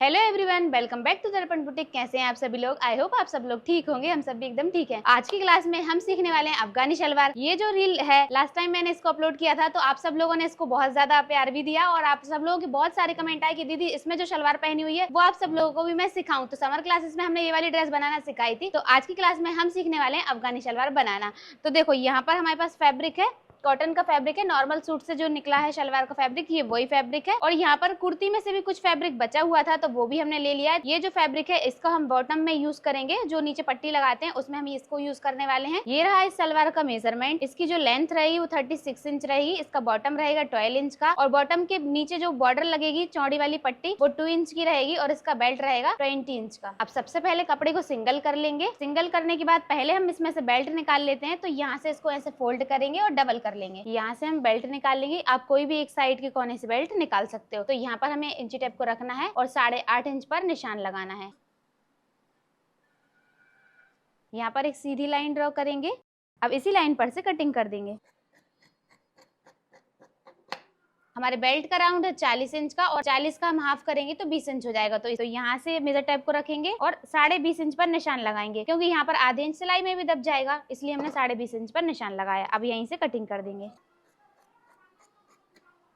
Hello everyone, welcome back to Darpan boutique. कैसे हैं आप सभी लोग? आई होप आप सब लोग ठीक होंगे। हम सब भी एकदम ठीक हैं। आज की क्लास में हम सीखने वाले हैं अफगानी शलवार। ये जो रील है, लास्ट टाइम मैंने इसको अपलोड किया था तो आप सब लोगों ने इसको बहुत ज्यादा प्यार भी दिया और आप सब लोगों के बहुत सारे कमेंट आए कि दीदी इसमें जो शलवार पहनी हुई है वो आप सब लोगों को भी मैं सिखाऊं। तो समर क्लासेस में हमने ये वाली ड्रेस बनाना सिखाई थी, तो आज की क्लास में हम सीखने वाले हैं अफगानी शलवार बनाना। तो देखो यहाँ पर हमारे पास फैब्रिक है, कॉटन का फैब्रिक है। नॉर्मल सूट से जो निकला है शलवार का फैब्रिक, ये वही फैब्रिक है। और यहाँ पर कुर्ती में से भी कुछ फैब्रिक बचा हुआ था तो वो भी हमने ले लिया है। ये जो फैब्रिक है इसका हम बॉटम में यूज करेंगे, जो नीचे पट्टी लगाते हैं उसमें हम इसको यूज करने वाले हैं। ये रहा इस सलवार का मेजरमेंट। इसकी जो लेंथ रहेगी वो 36 इंच रहेगी। इसका बॉटम रहेगा 12 इंच का और बॉटम के नीचे जो बॉर्डर लगेगी चौड़ी वाली पट्टी वो 2 इंच की रहेगी और इसका बेल्ट रहेगा 20 इंच का। अब सबसे पहले कपड़े को सिंगल कर लेंगे। सिंगल करने के बाद पहले हम इसमें से बेल्ट निकाल लेते हैं। तो यहाँ से इसको ऐसे फोल्ड करेंगे और डबल कर लेंगे। यहाँ से हम बेल्ट निकाल लेंगे। आप कोई भी एक साइड के कोने से बेल्ट निकाल सकते हो। तो यहाँ पर हमें इंची टेप को रखना है और 8.5 इंच पर निशान लगाना है। यहाँ पर एक सीधी लाइन ड्रॉ करेंगे। अब इसी लाइन पर से कटिंग कर देंगे। हमारे बेल्ट का राउंड है 40 इंच का और 40 का हम हाफ करेंगे तो 20 इंच हो जाएगा। तो यहाँ से मेजर टेप को रखेंगे और 20.5 इंच पर निशान लगाएंगे, क्योंकि यहाँ पर आधे इंच सिलाई में भी दब जाएगा, इसलिए हमने 20.5 इंच पर निशान लगाया। अब यहीं से कटिंग कर देंगे।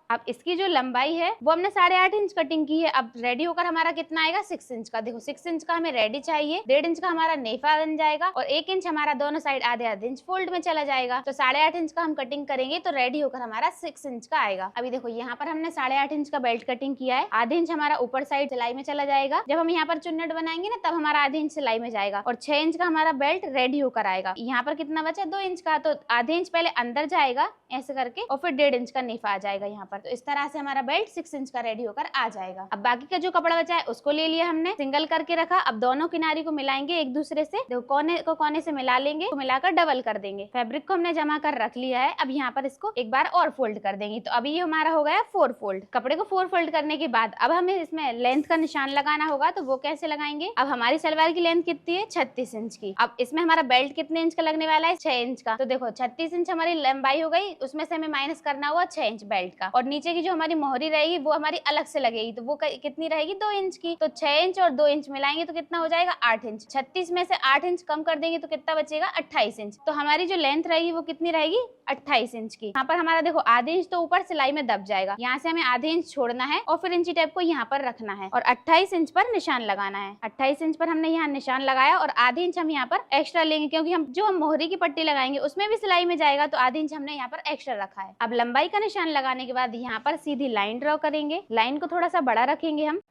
अब इसकी जो लंबाई है वो हमने 8.5 इंच कटिंग की है। अब रेडी होकर हमारा कितना आएगा? 6 इंच का। देखो 6 इंच का हमें रेडी चाहिए। 1.5 इंच का हमारा नेफा बन जाएगा और 1 इंच हमारा दोनों साइड आधे इंच फोल्ड में चला जाएगा। तो 8.5 इंच का हम कटिंग करेंगे तो रेडी होकर हमारा 6 इंच का आएगा। अभी देखो यहाँ पर हमने 8.5 इंच का बेल्ट कटिंग किया है। आधे इंच हमारा ऊपर साइड सिलाई में चला जाएगा। जब हम यहाँ पर चुन्नट बनाएंगे ना तब हमारा आधे इंच सिलाई में जाएगा और 6 इंच का हमारा बेल्ट रेडी होकर आएगा। यहाँ पर कितना बचा? 2 इंच का। तो आधे इंच पहले अंदर जाएगा ऐसे करके और फिर 1.5 इंच का नेफा आ जाएगा यहाँ पर। तो इस तरह से हमारा बेल्ट 6 इंच का रेडी होकर आ जाएगा। अब बाकी का जो कपड़ा बचा है उसको ले लिया हमने, सिंगल करके रखा। अब दोनों किनारी को मिलाएंगे एक दूसरे से। देखो कोने को कोने से मिला लेंगे, तो मिलाकर डबल कर देंगे। फैब्रिक को हमने जमा कर रख लिया है। अब यहाँ पर इसको एक बार और फोल्ड कर देंगे। तो अभी ये हमारा हो गया 4 फोल्ड। कपड़े को 4 फोल्ड करने के बाद अब हमें इसमें लेंथ का निशान लगाना होगा। तो वो कैसे लगाएंगे? अब हमारी सलवार की लेंथ कितनी है? 36 इंच की। अब इसमें हमारा बेल्ट कितने इंच का लगने वाला है? 6 इंच का। तो देखो 36 इंच हमारी लंबाई हो गई, उसमें से हमें माइनस करना हुआ 6 इंच बेल्ट का। और नीचे की जो हमारी मोहरी रहेगी वो हमारी अलग से लगेगी। तो वो कितनी रहेगी? 2 इंच की। तो 6 इंच और 2 इंच मिलाएंगे तो कितना हो जाएगा? 8 इंच। 36 में से 8 इंच कम कर देंगे तो कितना बचेगा? 28 इंच। तो हमारी जो लेंथ रहेगी वो कितनी रहेगी? 28 इंच की। यहाँ पर हमारा देखो आधे इंच तो ऊपर सिलाई में दब जाएगा। यहाँ से हमें आधे इंच छोड़ना है और फिर इंची टेप को यहाँ पर रखना है और 28 इंच पर निशान लगाना है। 28 इंच पर हमने यहाँ निशान लगाया और आधे इंच हम यहाँ पर एक्स्ट्रा लेंगे, क्योंकि हम जो हम मोहरी की पट्टी लगाएंगे उसमें भी सिलाई में जाएगा। तो आधे इंच हमने यहाँ पर एक्स्ट्रा रखा है। अब लंबाई का निशान लगाने के बाद यहाँ पर सीधी लाइन ड्रॉ करेंगे। लाइन को थोड़ा सा बड़ा रखेंगे हम।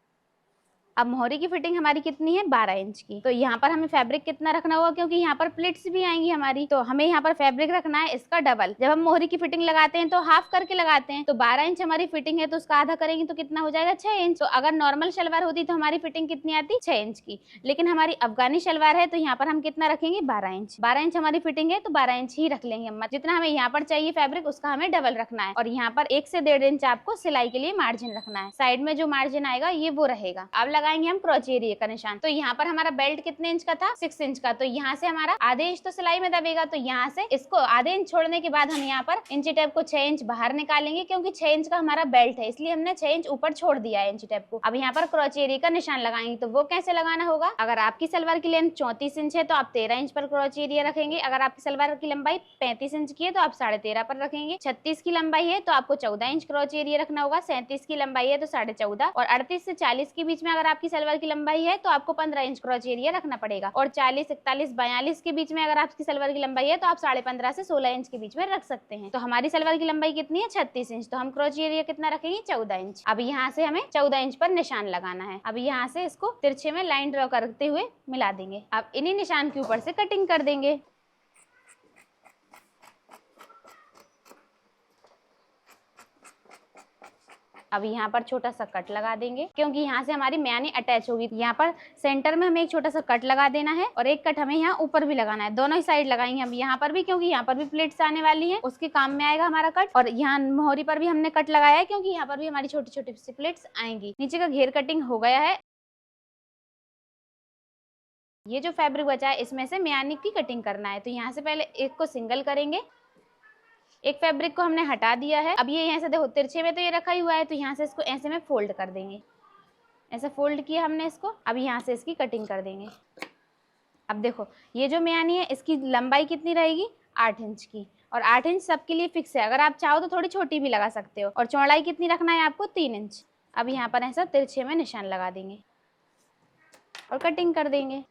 अब मोहरी की फिटिंग हमारी कितनी है? 12 इंच की। तो यहाँ पर हमें फैब्रिक कितना रखना होगा, क्योंकि यहाँ पर प्लेट्स भी आएंगी हमारी, तो हमें यहाँ पर फैब्रिक रखना है इसका डबल। जब हम मोहरी की फिटिंग लगाते हैं तो हाफ करके लगाते हैं। तो 12 इंच हमारी फिटिंग है तो उसका आधा करेंगे तो कितना हो जाएगा? 6 इंच। तो अगर नॉर्मल शलवार होती तो हमारी फिटिंग कितनी आती? 6 इंच की। लेकिन हमारी अफगानी शलवार है तो यहाँ पर हम कितना रखेंगे? 12 इंच। 12 इंच हमारी फिटिंग है तो 12 इंच ही रख लेंगे। जितना हमें यहाँ पर चाहिए फैब्रिक उसका हमें डबल रखना है। और यहाँ पर 1 से 1.5 इंच आपको सिलाई के लिए मार्जिन रखना है। साइड में जो मार्जिन आएगा ये वो रहेगा। अब लगाएंगे हम क्रोचेट का निशान। तो यहाँ पर हमारा बेल्ट कितने इंच का था? 6 इंच का। तो यहाँ से हमारा आधे इंच तो सिलाई में दबेगा। तो यहाँ से इसको आधे इंच छोड़ने के बाद हम यहाँ पर इंची टेप को 6 इंच बाहर निकालेंगे, क्योंकि 6 इंच का हमारा बेल्ट है इसलिए हमने 6 इंच ऊपर छोड़ दिया है इंची टेप को। अब यहाँ पर क्रोचेट एरिया का निशान लगाएंगे। तो वो कैसे लगाना होगा? अगर आपकी सलवार की लेंथ 34 इंच है तो आप 13 इंच पर क्रोचेट एरिया रखेंगे। अगर आपकी सलवार की लंबाई 35 इंच की है तो आप 13.5 पर रखेंगे। 36 की लंबाई है तो आपको 14 इंच क्रोचेट एरिया रखना होगा। 37 की लंबाई है तो 14.5 और 38 से 40 के बीच में अगर आपकी सलवार की लंबाई है तो आपको 15 इंच क्रोच एरिया रखना पड़ेगा। और 40, 41, 42 के बीच में अगर आपकी सलवार की लंबाई है तो आप 15.5 से 16 इंच के बीच में रख सकते हैं। तो हमारी सलवार की लंबाई कितनी है? 36 इंच। तो हम क्रोच एरिया कितना रखेंगे? 14 इंच। अब यहाँ से हमें 14 इंच पर निशान लगाना है। अब यहाँ से इसको तिरछे में लाइन ड्रॉ करते हुए मिला देंगे। अब इन्हीं निशान के ऊपर से कटिंग कर देंगे। अब यहाँ पर छोटा सा कट लगा देंगे, क्योंकि यहाँ से हमारी म्यानी अटैच होगी। यहाँ पर सेंटर में हमें एक छोटा सा कट लगा देना है और एक कट हमें यहाँ ऊपर भी लगाना है। दोनों ही साइड लगाएंगे हम यहाँ पर भी, क्योंकि यहाँ पर भी प्लेट्स आने वाली हैं, उसके काम में आएगा हमारा कट। और यहाँ मोहरी पर भी हमने कट लगाया है, क्योंकि यहाँ पर भी हमारी छोटी छोटी सी प्लेट्स आएंगी। नीचे का घेर कटिंग हो गया है। ये जो फैब्रिक बचा है इसमें से म्यानी की कटिंग करना है। तो यहाँ से पहले एक को सिंगल करेंगे। एक फैब्रिक को हमने हटा दिया है। अब ये यहाँ से देखो तिरछे में तो ये रखा ही हुआ है, तो यहाँ से इसको ऐसे में फोल्ड कर देंगे। ऐसे फोल्ड किया हमने इसको। अब यहाँ से इसकी कटिंग कर देंगे। अब देखो ये जो म्यानी है इसकी लंबाई कितनी रहेगी, 8 इंच की, और 8 इंच सबके लिए फिक्स है। अगर आप चाहो तो थोड़ी छोटी भी लगा सकते हो। और चौड़ाई कितनी रखना है आपको, 3 इंच। अब यहाँ पर ऐसा तिरछे में निशान लगा देंगे और कटिंग कर देंगे।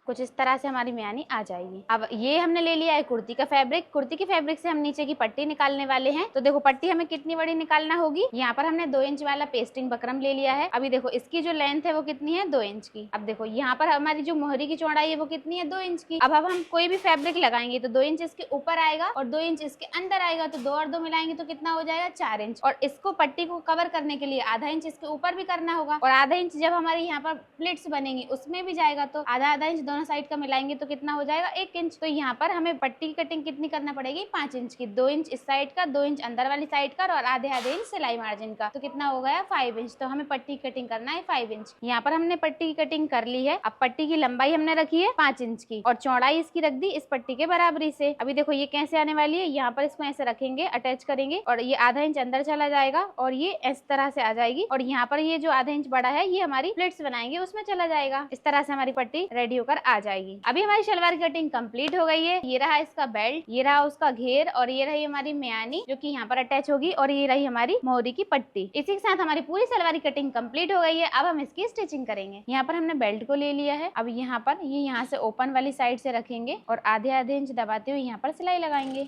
कुछ इस तरह से हमारी म्यानी आ जाएगी। अब ये हमने ले लिया है कुर्ती का फैब्रिक। कुर्ती की फैब्रिक से हम नीचे की पट्टी निकालने वाले हैं। तो देखो पट्टी हमें कितनी बड़ी निकालना होगी। यहाँ पर हमने 2 इंच वाला पेस्टिंग बकरम ले लिया है। अभी देखो इसकी जो लेंथ है वो कितनी है, 2 इंच की। अब देखो यहाँ पर हमारी जो मोहरी की चौड़ाई है वो कितनी है, 2 इंच की। अब हम कोई भी फैब्रिक लगाएंगे तो 2 इंच इसके ऊपर आएगा और 2 इंच इसके अंदर आएगा। तो 2 और 2 मिलाएंगे तो कितना हो जाएगा, 4 इंच। और इसको पट्टी को कवर करने के लिए आधा इंच इसके ऊपर भी करना होगा, और आधा इंच जब हमारी यहाँ पर प्लेट्स बनेंगी उसमें भी जाएगा। तो आधा आधा इंच दोनों साइड का मिलाएंगे तो कितना हो जाएगा, 1 इंच। तो यहाँ पर हमें पट्टी की कटिंग कितनी करना पड़ेगी, 5 इंच की। 2 इंच इस साइड का, 2 इंच अंदर वाली साइड का, और आधे आधे इंच सिलाई मार्जिन का। तो कितना हो गया, 5 इंच। तो हमें पट्टी की कटिंग करना है 5 इंच। यहाँ पर हमने पट्टी की कटिंग कर ली है। अब पट्टी की लंबाई हमने रखी है 5 इंच की, और चौड़ाई इसकी रख दी इस पट्टी के बराबरी से। अभी देखो ये कैसे आने वाली है, यहाँ पर इसको ऐसे रखेंगे, अटैच करेंगे, और ये आधा इंच अंदर चला जाएगा और ये इस तरह से आ जाएगी। और यहाँ पर ये जो आधा इंच बड़ा है ये हमारी प्लेट्स बनाएंगे उसमें चला जाएगा। इस तरह से हमारी पट्टी रेडी होकर आ जाएगी। अभी हमारी सलवार कटिंग कंप्लीट हो गई है। ये रहा इसका बेल्ट, ये रहा उसका घेर, और ये रही हमारी म्यानी जो कि यहाँ पर अटैच होगी, और ये रही हमारी मोहरी की पट्टी। इसी के साथ हमारी पूरी सलवार की कटिंग कंप्लीट हो गई है। अब हम इसकी स्टिचिंग करेंगे। यहाँ पर हमने बेल्ट को ले लिया है। अब यहाँ पर ये यहाँ से ओपन वाली साइड से रखेंगे और आधे आधे इंच दबाते हुए यहाँ पर सिलाई लगाएंगे।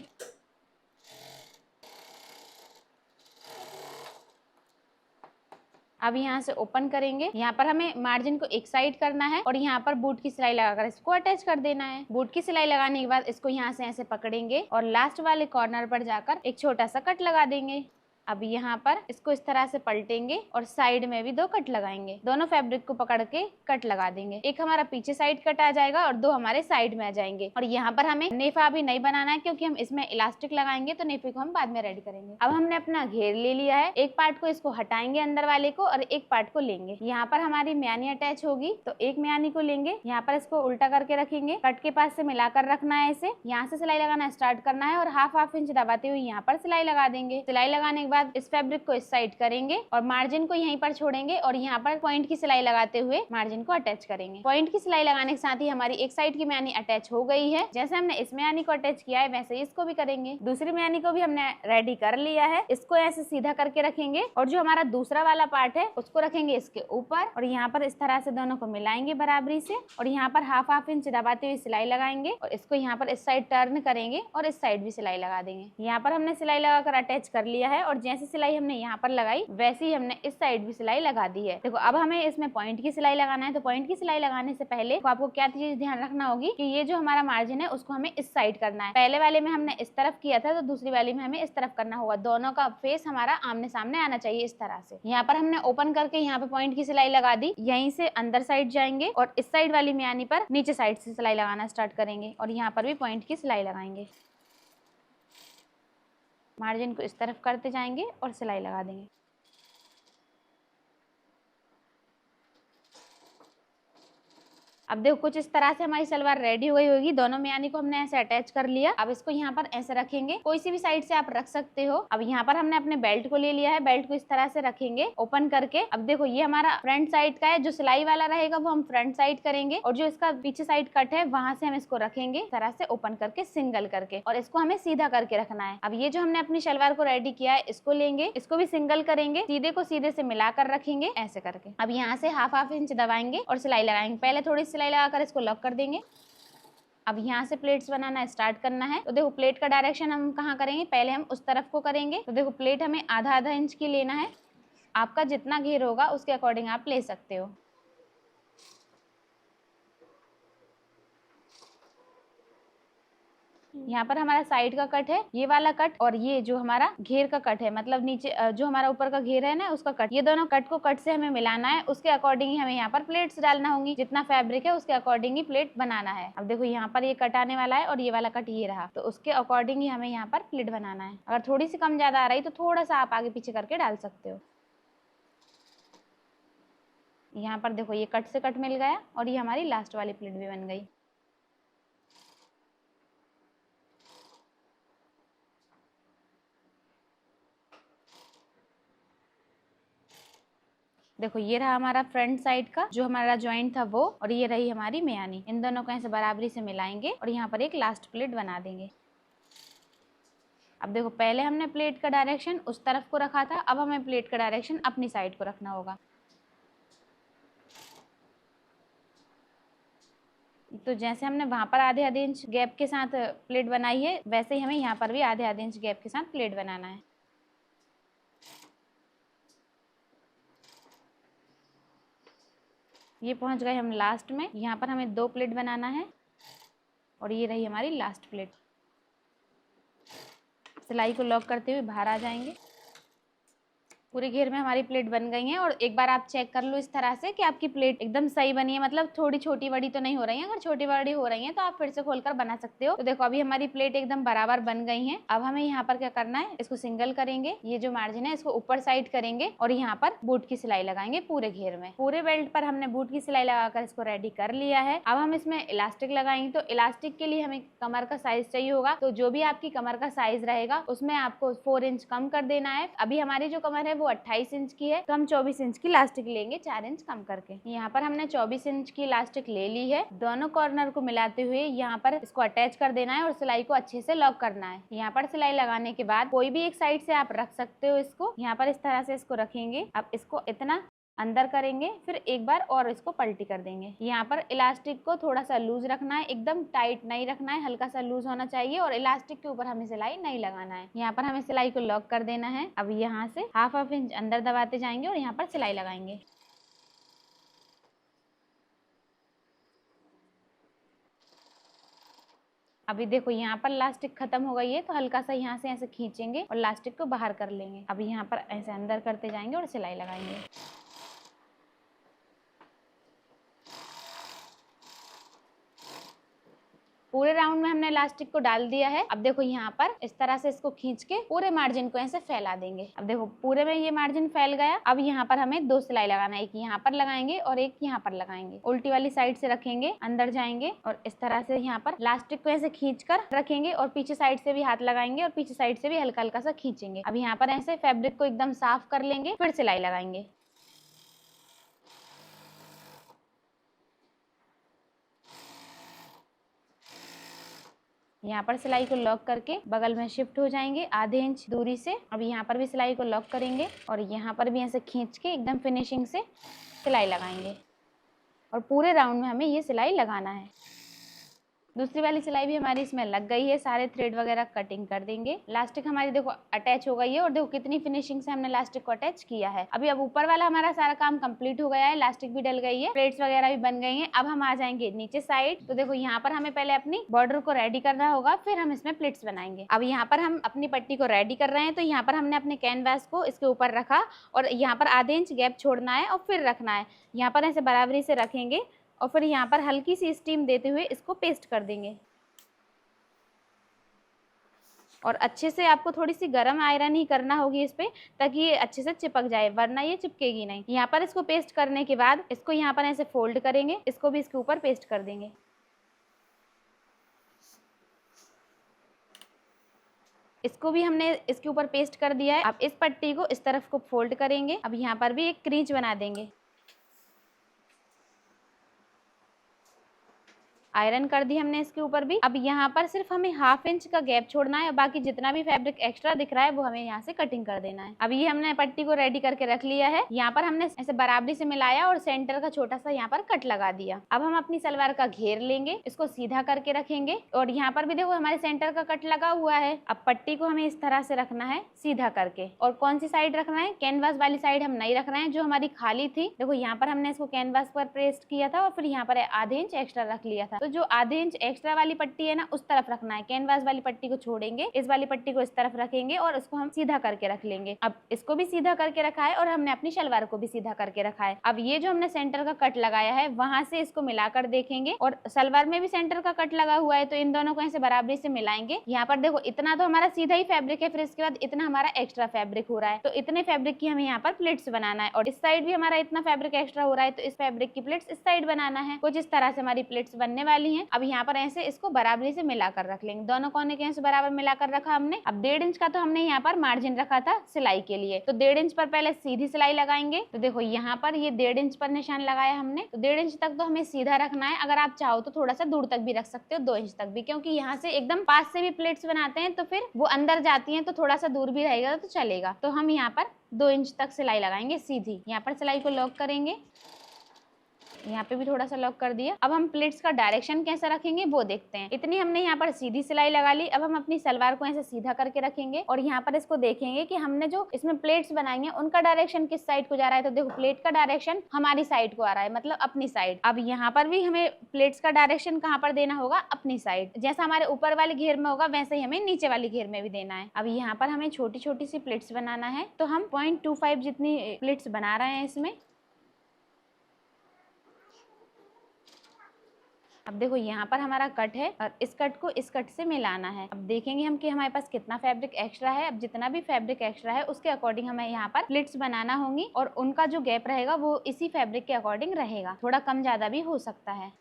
अब यहाँ से ओपन करेंगे। यहाँ पर हमें मार्जिन को एक साइड करना है और यहाँ पर बूट की सिलाई लगाकर इसको अटैच कर देना है। बूट की सिलाई लगाने के बाद इसको यहाँ से ऐसे पकड़ेंगे और लास्ट वाले कॉर्नर पर जाकर एक छोटा सा कट लगा देंगे। अब यहाँ पर इसको इस तरह से पलटेंगे और साइड में भी 2 कट लगाएंगे। दोनों फैब्रिक को पकड़ के कट लगा देंगे। एक हमारा पीछे साइड कट आ जाएगा और 2 हमारे साइड में आ जाएंगे। और यहाँ पर हमें नेफा अभी नहीं बनाना है क्योंकि हम इसमें इलास्टिक लगाएंगे, तो नेफे को हम बाद में रेडी करेंगे। अब हमने अपना घेर ले लिया है। एक पार्ट को इसको हटाएंगे अंदर वाले को और एक पार्ट को लेंगे। यहाँ पर हमारी म्यानी अटैच होगी तो एक म्यानी को लेंगे, यहाँ पर इसको उल्टा करके रखेंगे, कट के पास से मिलाकर रखना है इसे। यहाँ से सिलाई लगाना स्टार्ट करना है और हाफ इंच दबाते हुए यहाँ पर सिलाई लगा देंगे। सिलाई लगाने के बाद इस फैब्रिक को इस साइड करेंगे और मार्जिन को यहीं पर छोड़ेंगे और यहाँ पर पॉइंट की सिलाई लगाते हुए मार्जिन को अटैच करेंगे। पॉइंट की सिलाई लगाने के साथ ही हमारी एक साइड की म्यानी अटैच हो गई है। जैसे हमने इस म्यानी को अटैच किया है वैसे ही इसको भी करेंगे। दूसरी म्यानी को भी हमने रेडी कर लिया है। इसको ऐसे सीधा करके रखेंगे और जो हमारा दूसरा वाला पार्ट है उसको रखेंगे इसके ऊपर और यहाँ पर इस तरह से दोनों को मिलाएंगे बराबरी से और यहाँ पर हाफ इंच दबाते हुए सिलाई लगाएंगे और इसको यहाँ पर इस साइड टर्न करेंगे और इस साइड भी सिलाई लगा देंगे। यहाँ पर हमने सिलाई लगाकर अटैच कर लिया है और जैसे सिलाई हमने यहाँ पर लगाई वैसे ही हमने इस साइड भी सिलाई लगा दी है। देखो अब हमें इसमें पॉइंट की सिलाई लगाना है। तो पॉइंट की सिलाई लगाने से पहले तो आपको क्या चीज ध्यान रखना होगी कि ये जो हमारा मार्जिन है उसको हमें इस साइड करना है। पहले वाले में हमने इस तरफ किया था तो दूसरी वाले में हमें इस तरफ करना होगा। दोनों का फेस हमारा आमने सामने आना चाहिए इस तरह से। यहाँ पर हमने ओपन करके यहाँ पे पॉइंट की सिलाई लगा दी। यहीं से अंदर साइड जाएंगे और इस साइड वाली म्यानी पर नीचे साइड से सिलाई लगाना स्टार्ट करेंगे और यहाँ पर भी पॉइंट की सिलाई लगाएंगे। मार्जिन को इस तरफ करते जाएंगे और सिलाई लगा देंगे। अब देखो कुछ इस तरह से हमारी सलवार रेडी हुई होगी। दोनों म्यानी को हमने ऐसे अटैच कर लिया। अब इसको यहाँ पर ऐसे रखेंगे, कोई सी भी साइड से आप रख सकते हो। अब यहाँ पर हमने अपने बेल्ट को ले लिया है। बेल्ट को इस तरह से रखेंगे ओपन करके। अब देखो ये हमारा फ्रंट साइड का है, जो सिलाई वाला रहेगा वो हम फ्रंट साइड करेंगे और जो इसका पीछे साइड कट है वहां से हम इसको रखेंगे इस तरह से ओपन करके सिंगल करके और इसको हमें सीधा करके रखना है। अब ये जो हमने अपनी सलवार को रेडी किया है इसको लेंगे, इसको भी सिंगल करेंगे, सीधे को सीधे से मिलाकर रखेंगे ऐसे करके। अब यहाँ से हाफ इंच दबाएंगे और सिलाई लगाएंगे। पहले थोड़ी सिलाई लगाकर इसको लॉक कर देंगे। अब यहाँ से प्लेट्स बनाना स्टार्ट करना है। तो देखो प्लेट का डायरेक्शन हम कहाँ करेंगे, पहले हम उस तरफ को करेंगे। तो देखो प्लेट हमें आधा इंच की लेना है। आपका जितना घेर होगा उसके अकॉर्डिंग आप ले सकते हो। यहाँ पर हमारा साइड का कट है, ये वाला कट, और ये जो हमारा घेर का कट है, मतलब नीचे जो हमारा ऊपर का घेर है ना उसका कट, ये दोनों कट को कट से हमें मिलाना है। उसके अकॉर्डिंग ही हमें यहाँ पर प्लेट्स डालना होंगी। जितना फैब्रिक है उसके अकॉर्डिंग ही प्लेट बनाना है। अब देखो यहाँ पर ये कट आने वाला है और ये वाला कट ये रहा, तो उसके अकॉर्डिंग ही हमें यहाँ पर प्लेट बनाना है। अगर थोड़ी सी कम ज्यादा आ रही तो थोड़ा सा आप आगे पीछे करके डाल सकते हो। यहाँ पर देखो ये कट से कट मिल गया और ये हमारी लास्ट वाली प्लेट भी बन गई। देखो ये रहा हमारा फ्रंट साइड का जो हमारा जॉइंट था वो, और ये रही हमारी मेयानी। इन दोनों को ऐसे बराबरी से मिलाएंगे और यहाँ पर एक लास्ट प्लेट बना देंगे। अब देखो पहले हमने प्लेट का डायरेक्शन उस तरफ को रखा था, अब हमें प्लेट का डायरेक्शन अपनी साइड को रखना होगा। तो जैसे हमने वहां पर आधे आधे इंच गैप के साथ प्लेट बनाई है, वैसे ही हमें यहाँ पर भी आधे आधे इंच गैप के साथ प्लेट बनाना है। ये पहुंच गए हम लास्ट में। यहाँ पर हमें 2 प्लेट बनाना है और ये रही हमारी लास्ट प्लेट। सिलाई को लॉक करते हुए बाहर आ जाएंगे। पूरे घेर में हमारी प्लेट बन गई है। और एक बार आप चेक कर लो इस तरह से कि आपकी प्लेट एकदम सही बनी है, मतलब थोड़ी छोटी बड़ी तो नहीं हो रही है। अगर छोटी बड़ी हो रही है तो आप फिर से खोलकर बना सकते हो। तो देखो अभी हमारी प्लेट एकदम बराबर बन गई है। अब हमें यहाँ पर क्या करना है, इसको सिंगल करेंगे, ये जो मार्जिन है इसको ऊपर साइड करेंगे और यहाँ पर बूट की सिलाई लगाएंगे पूरे घेर में। पूरे बेल्ट पर हमने बूट की सिलाई लगाकर इसको रेडी कर लिया है। अब हम इसमें इलास्टिक लगाएंगे। तो इलास्टिक के लिए हमें कमर का साइज चाहिए होगा, तो जो भी आपकी कमर का साइज रहेगा उसमें आपको 4 इंच कम कर देना है। अभी हमारी जो कमर है वो 28 इंच की है, तो हम 24 इंच की इलास्टिक लेंगे 4 इंच कम करके। यहाँ पर हमने 24 इंच की इलास्टिक ले ली है। दोनों कॉर्नर को मिलाते हुए यहाँ पर इसको अटैच कर देना है और सिलाई को अच्छे से लॉक करना है। यहाँ पर सिलाई लगाने के बाद कोई भी एक साइड से आप रख सकते हो इसको। यहाँ पर इस तरह से इसको रखेंगे। अब इसको इतना अंदर करेंगे, फिर एक बार और इसको पलटी कर देंगे। यहाँ पर इलास्टिक को थोड़ा सा लूज रखना है, एकदम टाइट नहीं रखना है, हल्का सा लूज होना चाहिए। और इलास्टिक के ऊपर हमें सिलाई नहीं लगाना है। यहाँ पर हमें सिलाई को लॉक कर देना है। अब यहाँ से हाफ इंच अंदर दबाते जाएंगे और यहाँ पर सिलाई लगाएंगे। अभी देखो यहाँ पर इलास्टिक खत्म हो गई है, तो हल्का सा यहाँ से ऐसे खींचेंगे और इलास्टिक को बाहर कर लेंगे। अब यहाँ पर ऐसे अंदर करते जाएंगे और सिलाई लगाएंगे। पूरे राउंड में हमने इलास्टिक को डाल दिया है। अब देखो यहाँ पर इस तरह से इसको खींच के पूरे मार्जिन को ऐसे फैला देंगे। अब देखो पूरे में ये मार्जिन फैल गया। अब यहाँ पर हमें 2 सिलाई लगाना है, एक यहाँ पर लगाएंगे और एक यहाँ पर लगाएंगे। उल्टी वाली साइड से रखेंगे, अंदर जाएंगे और इस तरह से यहाँ पर इलास्टिक को ऐसे खींच कर रखेंगे और पीछे साइड से भी हाथ लगाएंगे और पीछे साइड से भी हल्का हल्का सा खींचेंगे। अब यहाँ पर ऐसे फैब्रिक को एकदम साफ कर लेंगे, फिर सिलाई लगाएंगे। यहाँ पर सिलाई को लॉक करके बगल में शिफ्ट हो जाएंगे आधे इंच दूरी से। अब यहाँ पर भी सिलाई को लॉक करेंगे और यहाँ पर भी ऐसे खींच के एकदम फिनिशिंग से सिलाई लगाएंगे। और पूरे राउंड में हमें ये सिलाई लगाना है। दूसरी वाली सिलाई भी हमारी इसमें लग गई है। सारे थ्रेड वगैरह कटिंग कर देंगे। इलास्टिक हमारी देखो अटैच हो गई है और देखो कितनी फिनिशिंग से हमने इलास्टिक को अटैच किया है। अभी अब ऊपर वाला हमारा सारा काम कंप्लीट हो गया है। इलास्टिक भी डल गई है, प्लेट्स वगैरह भी बन गई हैं। अब हम आ जाएंगे नीचे साइड। तो देखो यहाँ पर हमें पहले अपनी बॉर्डर को रेडी करना होगा, फिर हम इसमें प्लेट्स बनाएंगे। अब यहाँ पर हम अपनी पट्टी को रेडी कर रहे हैं। तो यहाँ पर हमने अपने कैनवास को इसके ऊपर रखा और यहाँ पर आधे इंच गैप छोड़ना है और फिर रखना है। यहाँ पर ऐसे बराबरी से रखेंगे और फिर यहाँ पर हल्की सी स्टीम देते हुए इसको पेस्ट कर देंगे। और अच्छे से आपको थोड़ी सी गर्म आयरन ही करना होगी इस पे, ताकि ये अच्छे से चिपक जाए, वरना ये चिपकेगी नहीं। यहाँ पर इसको पेस्ट करने के बाद इसको यहाँ पर ऐसे फोल्ड करेंगे, इसको भी इसके ऊपर पेस्ट कर देंगे। इसको भी हमने इसके ऊपर पेस्ट कर दिया है। अब इस पट्टी को इस तरफ को फोल्ड करेंगे। अब यहाँ पर भी एक क्रीज बना देंगे। आयरन कर दी हमने इसके ऊपर भी। अब यहाँ पर सिर्फ हमें हाफ इंच का गैप छोड़ना है, बाकी जितना भी फैब्रिक एक्स्ट्रा दिख रहा है वो हमें यहाँ से कटिंग कर देना है। अब ये हमने पट्टी को रेडी करके रख लिया है। यहाँ पर हमने ऐसे बराबरी से मिलाया और सेंटर का छोटा सा यहाँ पर कट लगा दिया। अब हम अपनी सलवार का घेर लेंगे, इसको सीधा करके रखेंगे और यहाँ पर भी देखो हमारे सेंटर का कट लगा हुआ है। अब पट्टी को हमें इस तरह से रखना है सीधा करके। और कौन सी साइड रखना है, कैनवास वाली साइड हम नहीं रख रहे हैं, जो हमारी खाली थी। देखो यहाँ पर हमने इसको कैनवास पर पेस्ट किया था और फिर यहाँ पर आधे इंच एक्स्ट्रा रख लिया था। तो जो आधे इंच एक्स्ट्रा वाली पट्टी है ना, उस तरफ रखना है। कैनवास वाली पट्टी को छोड़ेंगे, इस वाली पट्टी को इस तरफ रखेंगे और इसको हम सीधा करके रख लेंगे। अब इसको भी सीधा करके रखा है और हमने अपनी शलवार को भी सीधा करके रखा है। अब ये जो हमने सेंटर का कट लगाया है वहां से इसको मिलाकर देखेंगे और सलवार में भी सेंटर का कट लगा हुआ है, तो इन दोनों को ऐसे बराबरी से मिलाएंगे। यहाँ पर देखो इतना तो हमारा सीधा ही फैब्रिक है, फिर इसके बाद इतना हमारा एक्स्ट्रा फैब्रिक हो रहा है। तो इतने फैब्रिक की हमें यहाँ पर प्लेट्स बनाना है और इस साइड भी हमारा इतना फैब्रिक एक्स्ट्रा हो रहा है, तो इस फैब्रिक की प्लेट्स इस साइड बनाना है। कुछ इस तरह से हमारी प्लेट्स बनने वाली वाली है। अब यहाँ पर ऐसे इसको बराबरी से मिलाकर रख लेंगे, दोनों कोने के ऐसे बराबर मिलाकर रखा हमने। अब 1.5 इंच का तो हमने यहाँ पर मार्जिन रखा था सिलाई के लिए, तो 1.5 इंच पर पहले सीधी सिलाई लगाएंगे। तो देखो यहाँ पर ये 1.5 इंच पर निशान लगाया हमने, तो 1.5 इंच तक तो हमें सीधा रखना है। अगर आप चाहो तो थोड़ा सा दूर तक भी रख सकते हो, 2 इंच तक भी, क्योंकि यहाँ से एकदम पास से भी प्लेट्स बनाते हैं तो फिर वो अंदर जाती हैं, तो थोड़ा सा दूर भी रहेगा तो चलेगा। तो हम यहाँ पर 2 इंच तक सिलाई लगाएंगे सीधी। यहाँ पर सिलाई को लॉक करेंगे, यहाँ पे भी थोड़ा सा लॉक कर दिया। अब हम प्लेट्स का डायरेक्शन कैसा रखेंगे वो देखते हैं। इतनी हमने यहाँ पर सीधी सिलाई लगा ली। अब हम अपनी सलवार को ऐसे सीधा करके रखेंगे और यहाँ पर इसको देखेंगे कि हमने जो इसमें प्लेट्स बनाई हैं उनका डायरेक्शन किस साइड को जा रहा है। तो देखो प्लेट का डायरेक्शन हमारी साइड को आ रहा है, मतलब अपनी साइड। अब यहाँ पर भी हमें प्लेट्स का डायरेक्शन कहाँ पर देना होगा, अपनी साइड। जैसा हमारे ऊपर वाले घेर में होगा वैसे ही हमें नीचे वाली घेर में भी देना है। अब यहाँ पर हमें छोटी छोटी सी प्लेट्स बनाना है, तो हम 0.25 जितनी प्लेट्स बना रहे हैं इसमें। अब देखो यहाँ पर हमारा कट है और इस कट को इस कट से मिलाना है। अब देखेंगे हम कि हमारे पास कितना फैब्रिक एक्स्ट्रा है। अब जितना भी फैब्रिक एक्स्ट्रा है उसके अकॉर्डिंग हमें यहाँ पर प्लिट्स बनाना होंगी और उनका जो गैप रहेगा वो इसी फैब्रिक के अकॉर्डिंग रहेगा, थोड़ा कम ज्यादा भी हो सकता है।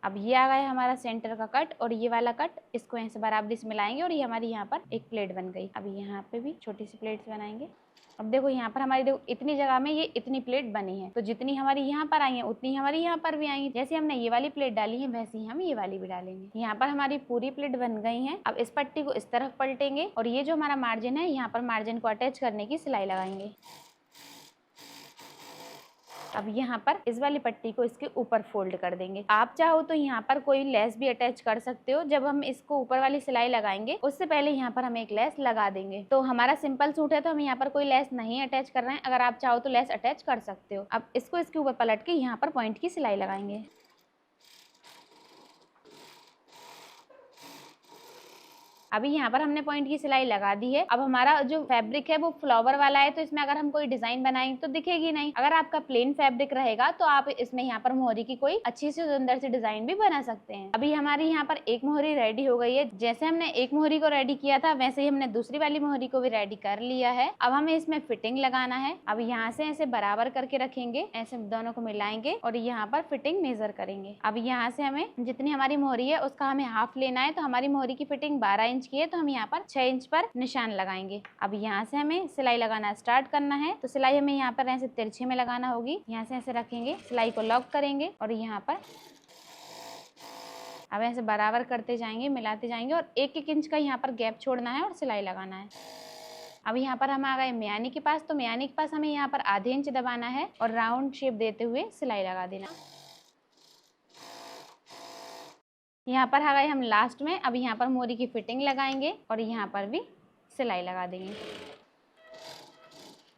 अब ये आ गया हमारा सेंटर का कट और ये वाला कट, इसको ऐसे बराबरी से मिलाएंगे और ये हमारी यहाँ पर एक प्लेट बन गई। अब यहाँ पे भी छोटी सी प्लेट्स बनाएंगे। अब देखो यहाँ पर हमारी देखो इतनी जगह में ये इतनी प्लेट बनी है, तो जितनी हमारी यहाँ पर आई है उतनी हमारी यहाँ पर भी आएंगी। जैसे हमने ये वाली प्लेट डाली है वैसे ही हम ये वाली भी डालेंगे। यहाँ पर हमारी पूरी प्लेट बन गई है। अब इस पट्टी को इस तरफ पलटेंगे और ये जो हमारा मार्जिन है यहाँ पर मार्जिन को अटैच करने की सिलाई लगाएंगे। अब यहाँ पर इस वाली पट्टी को इसके ऊपर फोल्ड कर देंगे। आप चाहो तो यहाँ पर कोई लेस भी अटैच कर सकते हो। जब हम इसको ऊपर वाली सिलाई लगाएंगे उससे पहले यहाँ पर हम एक लेस लगा देंगे। तो हमारा सिंपल सूट है तो हम यहाँ पर कोई लेस नहीं अटैच कर रहे हैं। अगर आप चाहो तो लेस अटैच कर सकते हो। अब इसको इसके ऊपर पलट के यहाँ पर पॉइंट की सिलाई लगाएंगे। अभी यहाँ पर हमने पॉइंट की सिलाई लगा दी है। अब हमारा जो फैब्रिक है वो फ्लावर वाला है, तो इसमें अगर हम कोई डिजाइन बनाएंगे तो दिखेगी नहीं। अगर आपका प्लेन फैब्रिक रहेगा तो आप इसमें यहाँ पर मोहरी की कोई अच्छी सी सुंदर सी डिजाइन भी बना सकते हैं। अभी हमारी यहाँ पर एक मोहरी रेडी हो गई है। जैसे हमने एक मोहरी को रेडी किया था वैसे ही हमने दूसरी वाली मोहरी को भी रेडी कर लिया है। अब हमें इसमें फिटिंग लगाना है। अब यहाँ से ऐसे बराबर करके रखेंगे, ऐसे दोनों को मिलाएंगे और यहाँ पर फिटिंग मेजर करेंगे। अब यहाँ से हमें जितनी हमारी मोहरी है उसका हमें हाफ लेना है। तो हमारी मोहरी की फिटिंग 12 इंच की है, तो हम यहाँ पर 6 इंच पर निशान लगाएंगे। अब यहाँ से हमें सिलाई लगाना स्टार्ट करना है। तो सिलाई हमें यहाँ पर ऐसे तिरछे में लगाना होगी। यहाँ से ऐसे रखेंगे, सिलाई को लॉक करेंगे और यहाँ पर अब ऐसे बराबर करते जाएंगे, मिलाते जाएंगे और 1-1 इंच का यहाँ पर गैप छोड़ना है और सिलाई लगाना है। अब यहाँ पर हम आ गए म्यानी के पास। तो म्यानी के पास हमें यहाँ पर आधे इंच दबाना है और राउंड शेप देते हुए सिलाई लगा देना। यहाँ पर आ गए हम लास्ट में। अब यहाँ पर मोरी की फिटिंग लगाएंगे और यहाँ पर भी सिलाई लगा देंगे।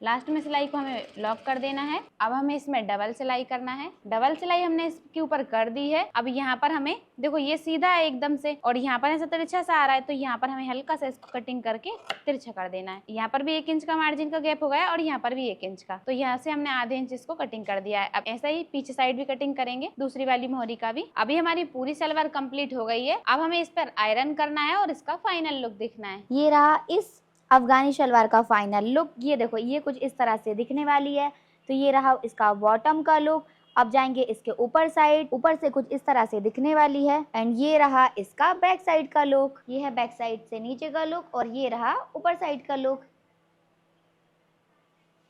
लास्ट में सिलाई को हमें लॉक कर देना है। अब हमें इसमें डबल सिलाई करना है। डबल सिलाई हमने इसके ऊपर कर दी है। अब यहाँ पर हमें देखो ये सीधा है एकदम से और यहाँ पर ऐसा तिरछा सा आ रहा है, तो यहाँ पर हमें हल्का सा इसको कटिंग करके तिरछा कर देना है। यहाँ पर भी 1 इंच का मार्जिन का गैप हो गया और यहाँ पर भी 1 इंच का, तो यहाँ से हमने आधे इंच इसको कटिंग कर दिया है। अब ऐसा ही पीछे साइड भी कटिंग करेंगे, दूसरी वाली मोहरी का भी। अभी हमारी पूरी सलवार कंप्लीट हो गई है। अब हमें इस पर आयरन करना है और इसका फाइनल लुक दिखना है। ये रहा इस अफगानी शलवार का फाइनल लुक। ये देखो ये कुछ इस तरह से दिखने वाली है। तो ये रहा इसका बॉटम का लुक। अब जाएंगे इसके ऊपर साइड, ऊपर से कुछ इस तरह से दिखने वाली है। एंड ये रहा इसका बैक साइड का लुक। ये है बैक साइड से नीचे का लुक और ये रहा ऊपर साइड का लुक।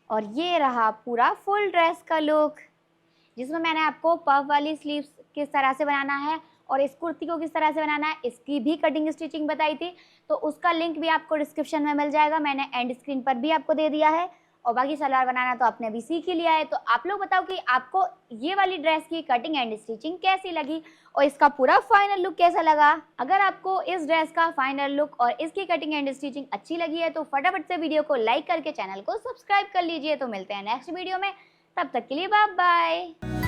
और ये रहा पूरा फुल ड्रेस का लुक, जिसमें मैंने आपको पफ वाली स्लीव्स किस तरह से बनाना है और इस कुर्ती को किस तरह से बनाना है इसकी भी कटिंग स्टिचिंग बताई थी। तो उसका लिंक भी आपको डिस्क्रिप्शन में मिल जाएगा, मैंने एंड स्क्रीन पर भी आपको दे दिया है। और बाकी सलवार बनाना तो आपने भी सीख ही लिया है। तो आप लोग बताओ कि आपको ये वाली ड्रेस की कटिंग एंड स्टिचिंग कैसी लगी और इसका पूरा फाइनल लुक कैसा लगा। अगर आपको इस ड्रेस का फाइनल लुक और इसकी कटिंग एंड स्टिचिंग अच्छी लगी है तो फटाफट से वीडियो को लाइक करके चैनल को सब्सक्राइब कर लीजिए। तो मिलते हैं नेक्स्ट वीडियो में, तब तक के लिए बाय बाय।